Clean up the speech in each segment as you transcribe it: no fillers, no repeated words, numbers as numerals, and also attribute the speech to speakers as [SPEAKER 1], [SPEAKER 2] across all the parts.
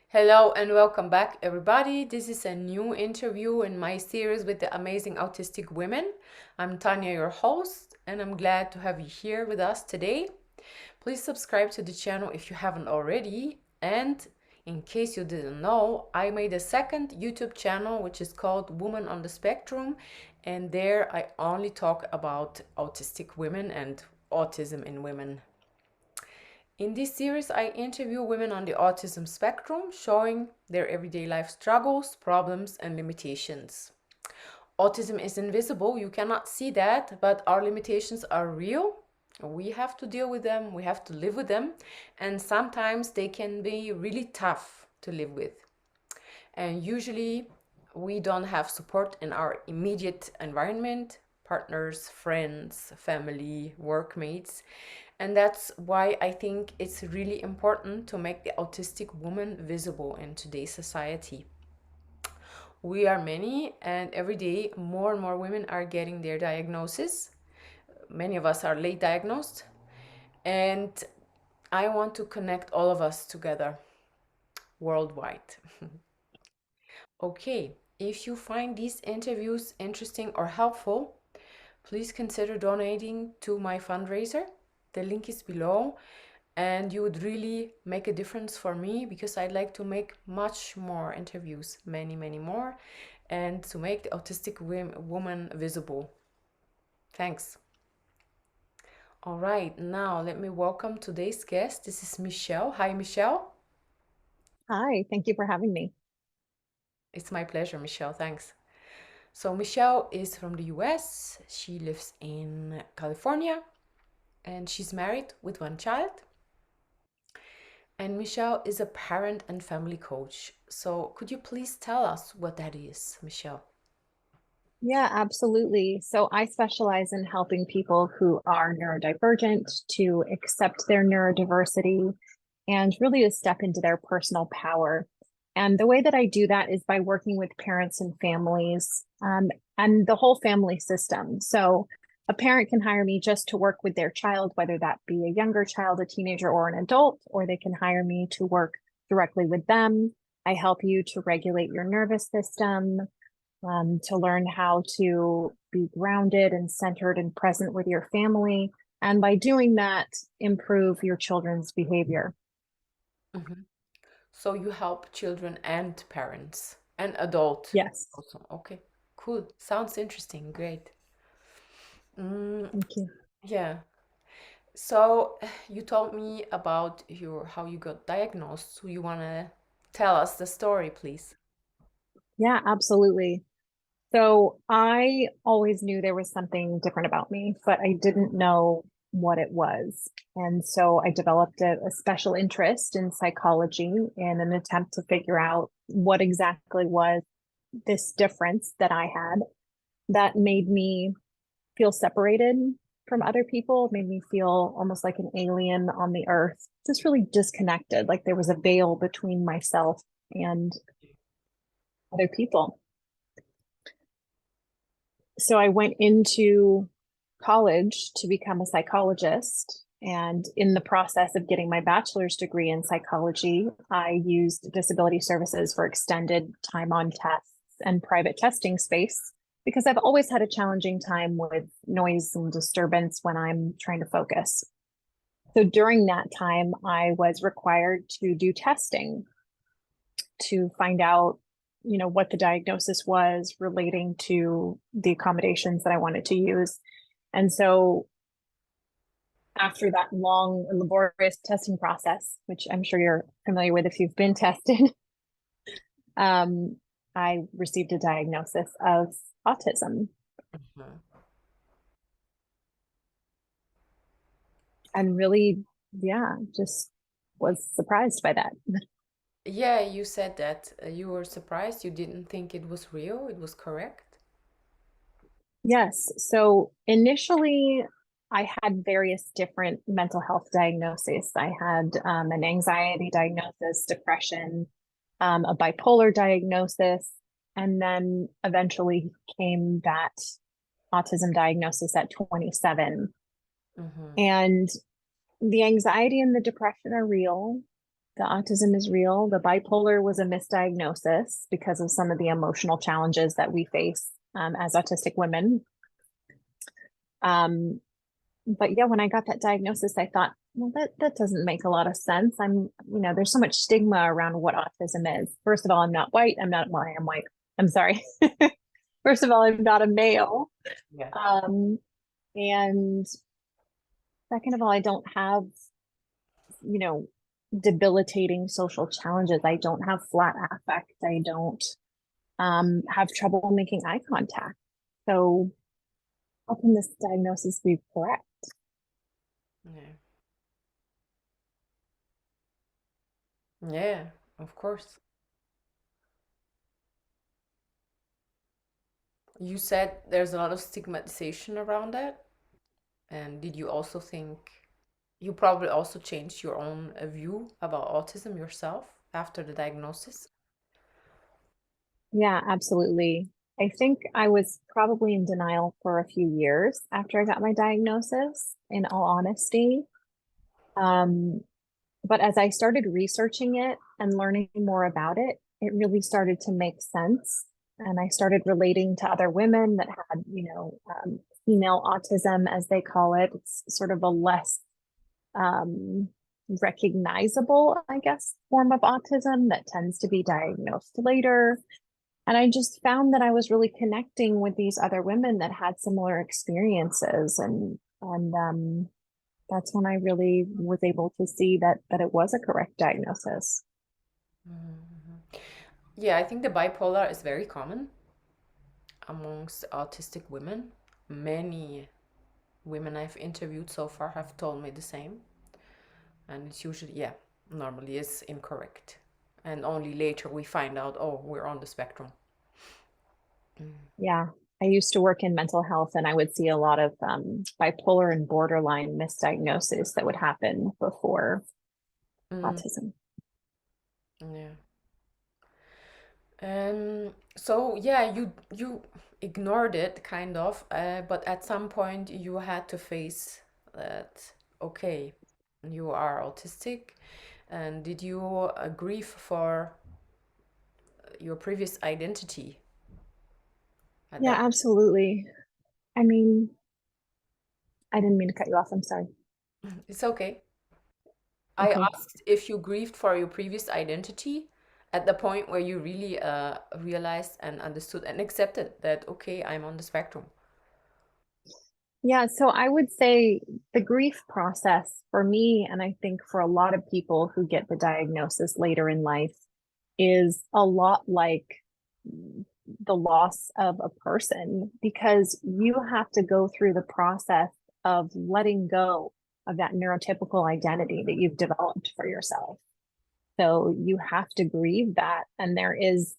[SPEAKER 1] Hello and welcome back, everybody. This is a new interview in my series with the amazing autistic women. I'm Tanya, your host, and I'm glad to have you here with us today. Please subscribe to the channel if you haven't already. And in case you didn't know, I made a second YouTube channel which is called Woman on the Spectrum, and there I only talk about autistic women and autism in women. In this series, I interview women on the autism spectrum, showing their everyday life struggles, problems, and limitations. Autism is invisible, you cannot see that, but our limitations are real. We have to deal with them, we have to live with them, and sometimes they can be really tough to live with. And usually, we don't have support in our immediate environment, partners, friends, family, workmates. And that's why I think it's really important to make the autistic woman visible in today's society. We are many, and every day more and more women are getting their diagnosis. Many of us are late diagnosed, and I want to connect all of us together worldwide. Okay, if you find these interviews interesting or helpful, please consider donating to my fundraiser. The link is below, and you would really make a difference for me because I'd like to make much more interviews, many more, and to make the autistic woman visible. Thanks. All right, now let me welcome today's guest. This is Michelle. Hi, Michelle.
[SPEAKER 2] Hi, thank you for having me.
[SPEAKER 1] It's my pleasure, Michelle. Thanks. So, Michelle is from the US. She lives in California and she's married with one child. And Michelle is a parent and family coach. So, could you please tell us what that is, Michelle?
[SPEAKER 2] Yeah, absolutely. So I specialize in helping people who are neurodivergent to accept their neurodiversity and really to step into their personal power. And the way that I do that is by working with parents and families and the whole family system. So a parent can hire me just to work with their child, whether that be a younger child, a teenager, or an adult, or they can hire me to work directly with them. I help you to regulate your nervous system, to learn how to be grounded and centered and present with your family. And by doing that, improve your children's behavior.
[SPEAKER 1] Mhm. So, you help children and parents and adult
[SPEAKER 2] Yes.
[SPEAKER 1] also. Okay, cool. Sounds interesting. Great. Mm,
[SPEAKER 2] Thank you.
[SPEAKER 1] yeah. So, you told me about your how you got diagnosed. So, you want to tell us the story, please?
[SPEAKER 2] Yeah, absolutely. So I always knew there was something different about me, but I didn't know what it was. And so I developed a special interest in psychology in an attempt to figure out what exactly was this difference that I had that made me feel separated from other people, made me feel almost like an alien on the earth, just really disconnected, like there was a veil between myself and other people. So I went into college to become a psychologist. And in the process of getting my bachelor's degree in psychology, I used disability services for extended time on tests and private testing space because I've always had a challenging time with noise and disturbance when I'm trying to focus. So during that time, I was required to do testing to find out, what the diagnosis was relating to the accommodations that I wanted to use. And so after that long and laborious testing process, which I'm sure you're familiar with if you've been tested, um, I received a diagnosis of autism
[SPEAKER 1] Mhm.
[SPEAKER 2] and really, yeah, just was surprised by that.
[SPEAKER 1] Yeah, you said that you were surprised. You didn't think it was real. It was correct.
[SPEAKER 2] Yes. So initially, I had various different mental health diagnoses. I had an anxiety diagnosis, depression, a bipolar diagnosis, and then eventually came that autism diagnosis at 27.
[SPEAKER 1] Mm-hmm.
[SPEAKER 2] And the anxiety and the depression are real. The autism is real. The bipolar was a misdiagnosis because of some of the emotional challenges that we face as autistic women. But yeah, when I got that diagnosis, I thought, well, that doesn't make a lot of sense. There's so much stigma around what autism is. First of all, I'm not white. Well, I am white. I'm sorry. First of all, I'm not a male.
[SPEAKER 1] Yeah.
[SPEAKER 2] And second of all, I don't have, you know, debilitating social challenges. I don't have flat affect. I don't have trouble making eye contact. So how can this diagnosis be correct?
[SPEAKER 1] Yeah. Yeah, of course. You said there's a lot of stigmatization around that. And did you also think you probably also changed your own view about autism yourself after the diagnosis?
[SPEAKER 2] Yeah, absolutely. I think I was probably in denial for a few years after I got my diagnosis, in all honesty. Um, but as I started researching it and learning more about it, it really started to make sense. And I started relating to other women that had, female autism, as they call it. It's sort of a less um, recognizable, I guess, form of autism that tends to be diagnosed later. And I just found that I was really connecting with these other women that had similar experiences, and that's when I really was able to see that it was a correct diagnosis.
[SPEAKER 1] Mhm. Yeah, I think the bipolar is very common amongst autistic women. Many women I've interviewed so far have told me the same. And it's usually, yeah, normally is incorrect. And only later we find out, oh, we're on the spectrum.
[SPEAKER 2] Yeah, I used to work in mental health, and I would see a lot of bipolar and borderline misdiagnosis that would happen before
[SPEAKER 1] Mm,
[SPEAKER 2] autism.
[SPEAKER 1] yeah. So yeah, you ignored it kind of, but at some point you had to face that, okay, you are autistic. And did you grieve for your previous identity at
[SPEAKER 2] Yeah,
[SPEAKER 1] that?
[SPEAKER 2] absolutely. I mean, I didn't mean to cut you off. I'm sorry.
[SPEAKER 1] It's okay. I
[SPEAKER 2] Okay.
[SPEAKER 1] asked if you grieved for your previous identity at the point where you really realized and understood and accepted that, okay, I'm on the spectrum.
[SPEAKER 2] Yeah, so I would say the grief process for me, and I think for a lot of people who get the diagnosis later in life, is a lot like the loss of a person, because you have to go through the process of letting go of that neurotypical identity that you've developed for yourself. So you have to grieve that. And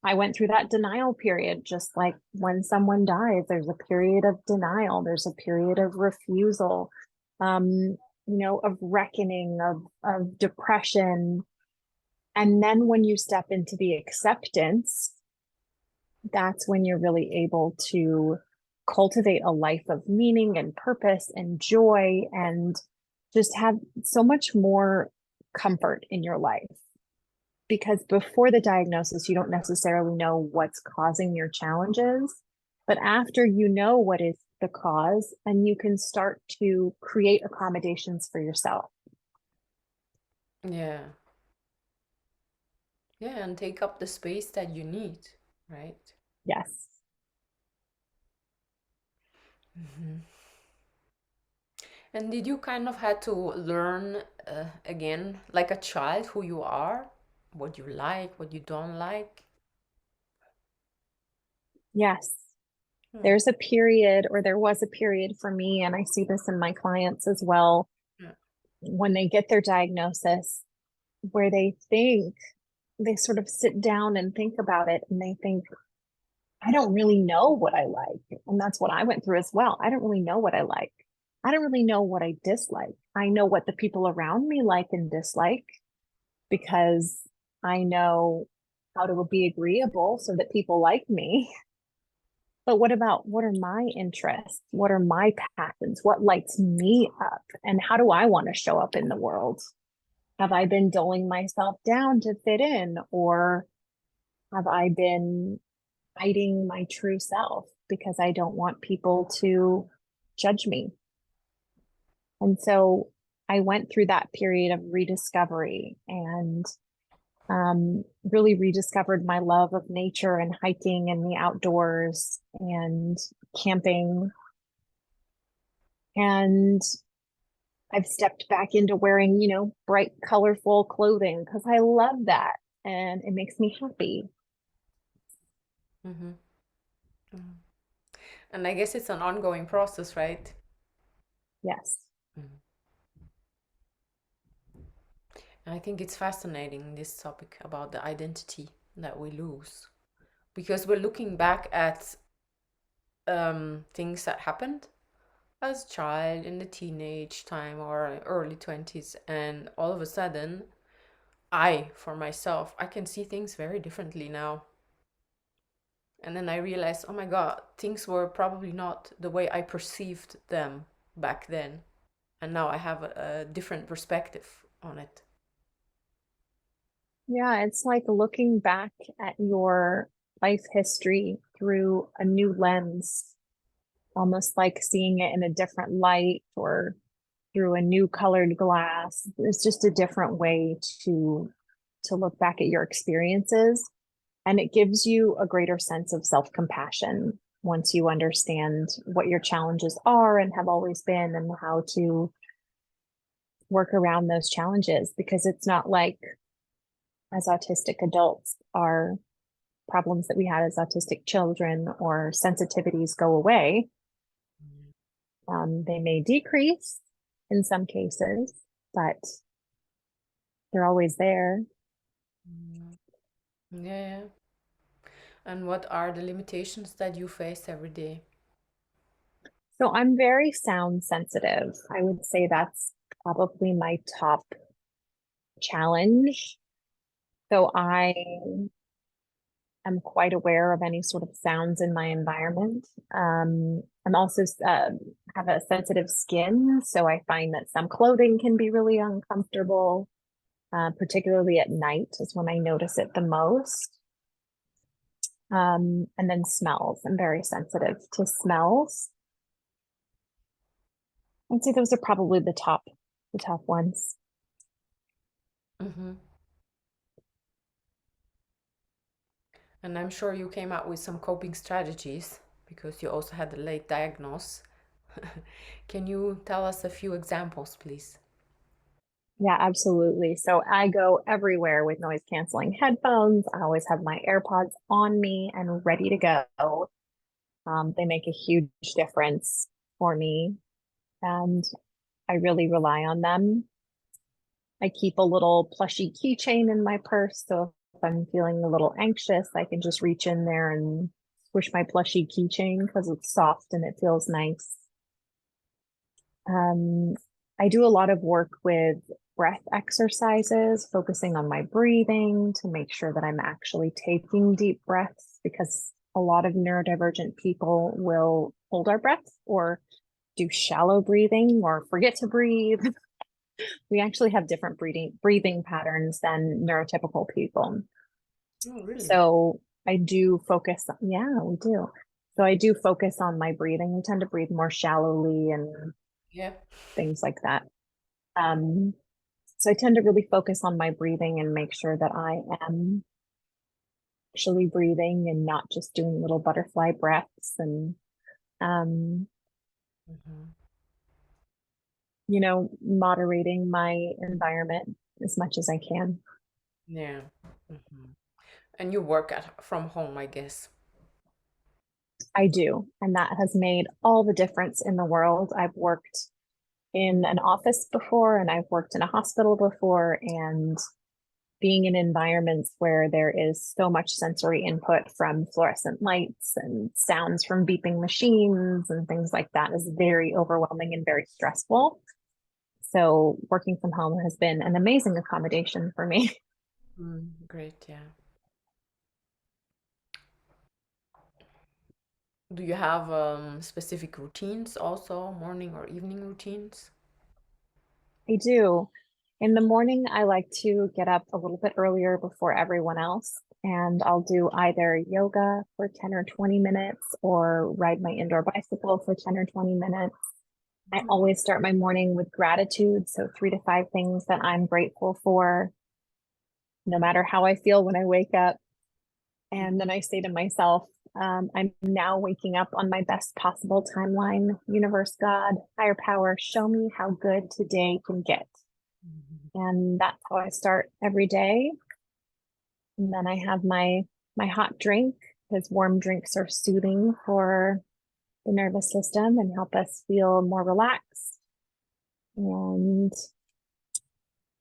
[SPEAKER 2] I went through that denial period, just like when someone dies, there's a period of denial, there's a period of refusal, of reckoning, of depression. And then when you step into the acceptance, that's when you're really able to cultivate a life of meaning and purpose and joy, and just have so much more comfort in your life. Because before the diagnosis, you don't necessarily know what's causing your challenges. But after you know what is the cause, and you can start to create accommodations for yourself.
[SPEAKER 1] Yeah. Yeah, and take up the space that you need, right?
[SPEAKER 2] Yes.
[SPEAKER 1] Mhm. And did you kind of had to learn again, like a child, who you are, what you like, what you don't like?
[SPEAKER 2] Yes.
[SPEAKER 1] Yeah.
[SPEAKER 2] There's a period, or there was a period for me, and I see this in my clients as well,
[SPEAKER 1] Yeah.
[SPEAKER 2] when they get their diagnosis, where they sort of sit down and think about it, and they think, I don't really know what I like. And that's what I went through as well. I don't really know what I like. I don't really know what I dislike. I know what the people around me like and dislike, because I know how to be agreeable so that people like me. But what are my interests? What are my passions? What lights me up? And how do I want to show up in the world? Have I been dulling myself down to fit in, or have I been hiding my true self because I don't want people to judge me? And so I went through that period of rediscovery and really rediscovered my love of nature and hiking and the outdoors and camping. And I've stepped back into wearing, bright, colorful clothing because I love that and it makes me happy.
[SPEAKER 1] Mm-hmm. And I guess it's an ongoing process, right?
[SPEAKER 2] Yes.
[SPEAKER 1] Mhm. And I think it's fascinating, this topic about the identity that we lose. Because we're looking back at things that happened as a child in the teenage time or early 20s, and all of a sudden, for myself, I can see things very differently now. And then I realized, oh my God, things were probably not the way I perceived them back then. And now I have a different perspective on it.
[SPEAKER 2] Yeah, it's like looking back at your life history through a new lens, almost like seeing it in a different light or through a new colored glass. It's just a different way to look back at your experiences, and it gives you a greater sense of self-compassion once you understand what your challenges are and have always been and how to work around those challenges, because it's not like as autistic adults our problems that we had as autistic children or sensitivities go away. They may decrease in some cases, but they're always there.
[SPEAKER 1] Mm. Yeah, yeah. And what are the limitations that you face every day?
[SPEAKER 2] So I'm very sound sensitive. I would say that's probably my top challenge. So I am quite aware of any sort of sounds in my environment. I'm also have a sensitive skin, so I find that some clothing can be really uncomfortable, particularly at night is when I notice it the most. And then smells. I'm very sensitive to smells. I'd say those are probably the top ones.
[SPEAKER 1] Mm-hmm. And I'm sure you came up with some coping strategies because you also had a late diagnosis. Can you tell us a few examples, please?
[SPEAKER 2] Yeah, absolutely. So I go everywhere with noise canceling headphones. I always have my AirPods on me and ready to go. They make a huge difference for me, and I really rely on them. I keep a little plushy keychain in my purse. So if I'm feeling a little anxious, I can just reach in there and squish my plushy keychain because it's soft and it feels nice. Um, I do a lot of work with breath exercises, focusing on my breathing to make sure that I'm actually taking deep breaths, because a lot of neurodivergent people will hold our breath or do shallow breathing or forget to breathe. We actually have different breathing patterns than neurotypical people.
[SPEAKER 1] Oh, really?
[SPEAKER 2] So I do focus, yeah, we do. So I do focus on my breathing. We tend to breathe more shallowly and
[SPEAKER 1] Yeah.
[SPEAKER 2] things like that. Um, so I tend to really focus on my breathing and make sure that I am actually breathing and not just doing little butterfly breaths and, um,
[SPEAKER 1] Mm-hmm.
[SPEAKER 2] moderating my environment as much as I can.
[SPEAKER 1] Yeah. Mm-hmm. And you work from home, I guess.
[SPEAKER 2] I do. And that has made all the difference in the world. I've worked in an office before and I've worked in a hospital before, and being in environments where there is so much sensory input from fluorescent lights and sounds from beeping machines and things like that is very overwhelming and very stressful. So working from home has been an amazing accommodation for me.
[SPEAKER 1] Mm, great, yeah. Do you have specific routines also, morning or evening routines?
[SPEAKER 2] I do. In the morning, I like to get up a little bit earlier before everyone else, and I'll do either yoga for 10 or 20 minutes or ride my indoor bicycle for 10 or 20 minutes. I always start my morning with gratitude. So, 3 to 5 things that I'm grateful for, no matter how I feel when I wake up. And then I say to myself, I'm now waking up on my best possible timeline. Universe, God, higher power, show me how good today can get. And that's how I start every day. And then I have my hot drink, because warm drinks are soothing for the nervous system and help us feel more relaxed. And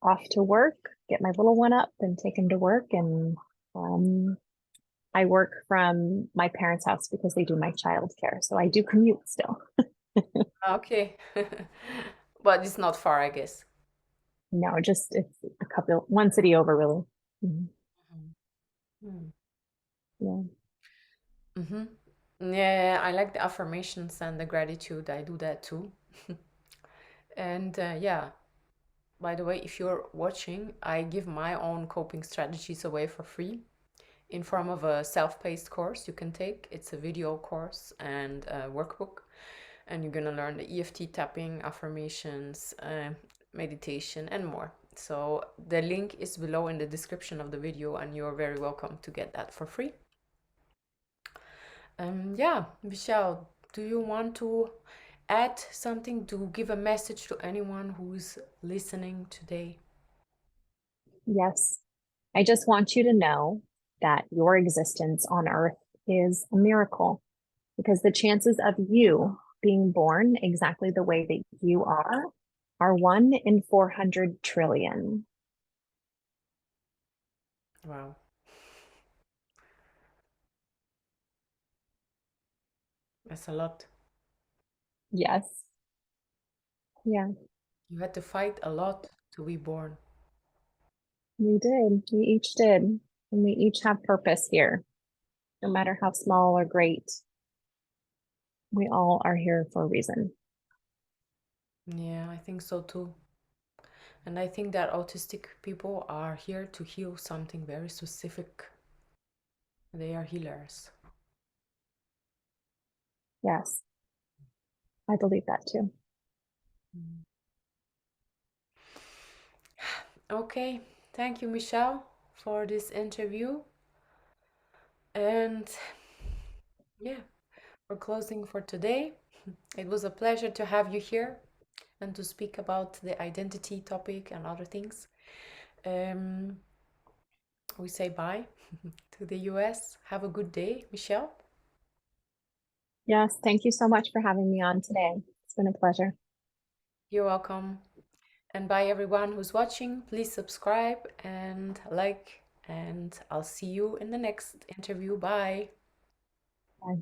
[SPEAKER 2] off to work, get my little one up and take him to work. And I work from my parents' house because they do my childcare. So I do commute still.
[SPEAKER 1] Okay. But it's not far, I guess.
[SPEAKER 2] No, just it's one city over, really. Mhm.
[SPEAKER 1] Mhm.
[SPEAKER 2] Yeah.
[SPEAKER 1] Mm-hmm. Yeah, I like the affirmations and the gratitude. I do that too. And yeah, by the way, if you're watching, I give my own coping strategies away for free in form of a self-paced course you can take. It's a video course and a workbook, and you're gonna learn the EFT tapping, affirmations, meditation, and more. So the link is below in the description of the video, and you're very welcome to get that for free. Yeah, Michelle, do you want to add something to give a message to anyone who's listening today?
[SPEAKER 2] Yes. I just want you to know that your existence on earth is a miracle, because the chances of you being born exactly the way that you are 1 in 400 trillion.
[SPEAKER 1] Wow, that's a lot.
[SPEAKER 2] Yes. Yeah,
[SPEAKER 1] You had to fight a lot to be born.
[SPEAKER 2] we did. We each did. And we each have purpose here, no matter how small or great. We all are here for a reason.
[SPEAKER 1] Yeah, I think so too. And I think that autistic people are here to heal something very specific. They are healers.
[SPEAKER 2] Yes, I believe that too.
[SPEAKER 1] Mm. Okay, thank you, Michelle, for this interview. And yeah, we're closing for today. It was a pleasure to have you here and to speak about the identity topic and other things. Um, we say bye to the US. Have a good day, Michelle.
[SPEAKER 2] Yes, thank you so much for having me on today. It's been a pleasure.
[SPEAKER 1] You're welcome. And bye, everyone who's watching. Please subscribe and like, and I'll see you in the next interview. Bye.
[SPEAKER 2] Bye.